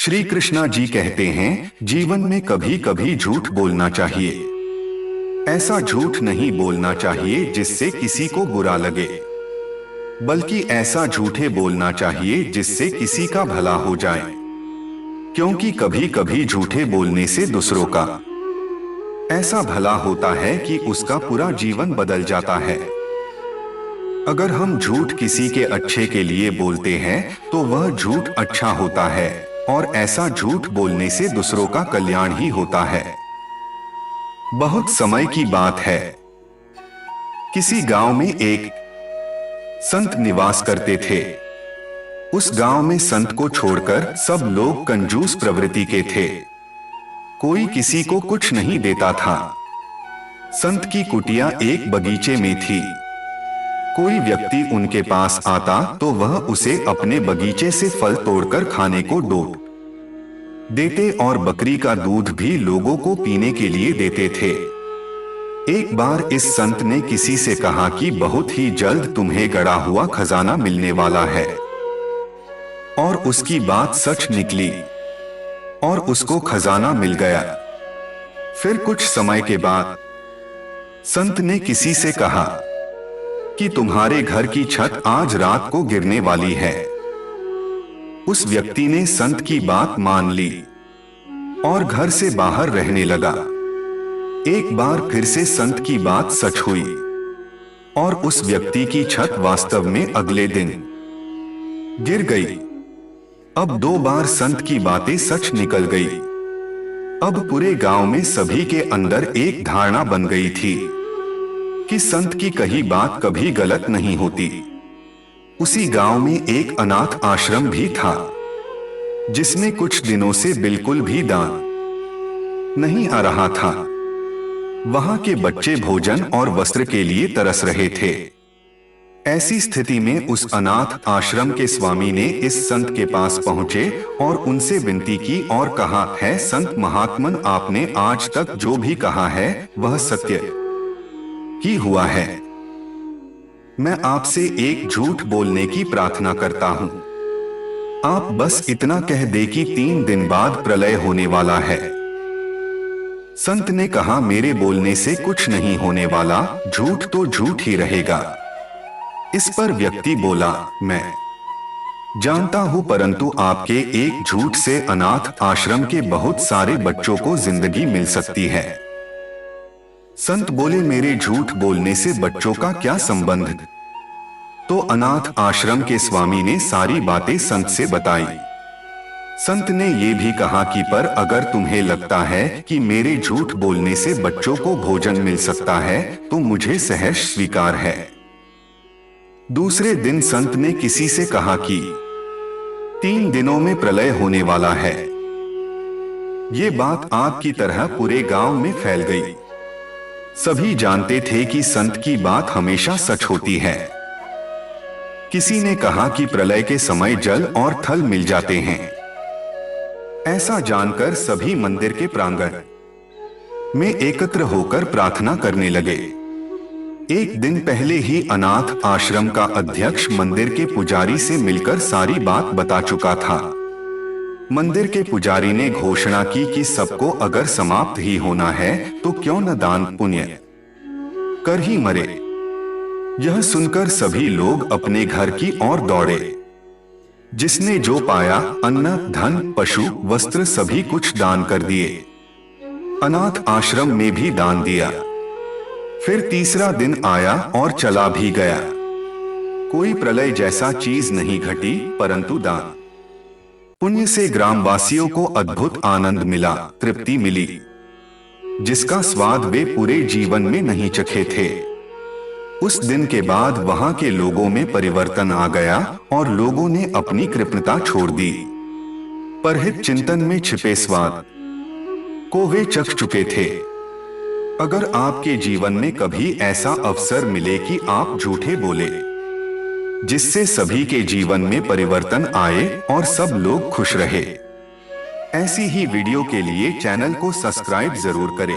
श्री कृष्णा जी कहते हैं, जीवन में कभी कभी झूठ बोलना चाहिए। ऐसा झूठ नहीं बोलना चाहिए जिससे किसी को बुरा लगे, बल्कि ऐसा झूठे बोलना चाहिए जिससे किसी का भला हो जाए। क्योंकि कभी कभी झूठे बोलने से दूसरों का ऐसा भला होता है कि उसका पूरा जीवन बदल जाता है। अगर हम झूठ किसी के अच्छे के लिए बोलते हैं तो वह झूठ अच्छा होता है, और ऐसा झूठ बोलने से दूसरों का कल्याण ही होता है। बहुत समय की बात है, किसी गांव में एक संत निवास करते थे। उस गांव में संत को छोड़कर सब लोग कंजूस प्रवृत्ति के थे। कोई किसी को कुछ नहीं देता था। संत की कुटिया एक बगीचे में थी। कोई व्यक्ति उनके पास आता तो वह उसे अपने बगीचे से फल तोड़कर खाने को डोट देते और बकरी का दूध भी लोगों को पीने के लिए देते थे। एक बार इस संत ने किसी से कहा कि बहुत ही जल्द तुम्हें गड़ा हुआ खजाना मिलने वाला है, और उसकी बात सच निकली और उसको खजाना मिल गया। फिर कुछ समय के बाद संत ने किसी से कहा कि तुम्हारे घर की छत आज रात को गिरने वाली है। उस व्यक्ति ने संत की बात मान ली और घर से बाहर रहने लगा। एक बार फिर से संत की बात सच हुई और उस व्यक्ति की छत वास्तव में अगले दिन गिर गई। अब 2 बार संत की बातें सच निकल गई। अब पूरे गांव में सभी के अंदर एक धारणा बन गई थी कि संत की कही बात कभी गलत नहीं होती। उसी गांव में एक अनाथ आश्रम भी था, जिसमें कुछ दिनों से बिल्कुल भी दान नहीं आ रहा था। वहां के बच्चे भोजन और वस्त्र के लिए तरस रहे थे। ऐसी स्थिति में उस अनाथ आश्रम के स्वामी ने इस संत के पास पहुंचे और उनसे विनती की और कहा, है संत महात्मन, आपने आज तक जो भी कहा है वह सत्य ही हुआ है। मैं आपसे एक झूठ बोलने की प्रार्थना करता हूं। आप बस इतना कह दे कि 3 दिन बाद प्रलय होने वाला है। संत ने कहा, मेरे बोलने से कुछ नहीं होने वाला, झूठ तो झूठ ही रहेगा। इस पर व्यक्ति बोला, मैं जानता हूं, परंतु आपके एक झूठ से अनाथ आश्रम के बहुत सारे बच्चों को जिंदगी मिल सकती है। संत बोले, मेरे झूठ बोलने से बच्चों का क्या संबंध? तो अनाथ आश्रम के स्वामी ने सारी बातें संत से बताई। संत ने यह भी कहा कि पर अगर तुम्हें लगता है कि मेरे झूठ बोलने से बच्चों को भोजन मिल सकता है तो मुझे सहर्ष स्वीकार है। दूसरे दिन संत ने किसी से कहा कि 3 दिनों में प्रलय होने वाला है। ये बात आग की तरह पूरे गांव में फैल गई। सभी जानते थे कि संत की बात हमेशा सच होती है। किसी ने कहा कि प्रलय के समय जल और थल मिल जाते हैं। ऐसा जानकर सभी मंदिर के प्रांगण में एकत्र होकर प्रार्थना करने लगे। एक दिन पहले ही अनाथ आश्रम का अध्यक्ष मंदिर के पुजारी से मिलकर सारी बात बता चुका था। मंदिर के पुजारी ने घोषणा की कि सबको अगर समाप्त ही होना है तो क्यों न दान पुण्य कर ही मरे। यह सुनकर सभी लोग अपने घर की ओर दौड़े। जिसने जो पाया, अन्न, धन, पशु, वस्त्र, सभी कुछ दान कर दिए। अनाथ आश्रम में भी दान दिया। फिर तीसरा दिन आया और चला भी गया। कोई प्रलय जैसा चीज नहीं घटी, परंतु दान पुण्य से ग्रामवासियों को अद्भुत आनंद मिला, तृप्ति मिली, जिसका स्वाद वे पूरे जीवन में नहीं चखे थे। उस दिन के बाद वहां के लोगों में परिवर्तन आ गया और लोगों ने अपनी कृपणता छोड़ दी। परहित चिंतन में छिपे स्वाद को वे चख चुके थे। अगर आपके जीवन में कभी ऐसा अवसर मिले कि आप झूठे बोले जिससे सभी के जीवन में परिवर्तन आए और सब लोग खुश रहे, ऐसी ही वीडियो के लिए चैनल को सब्सक्राइब जरूर करें।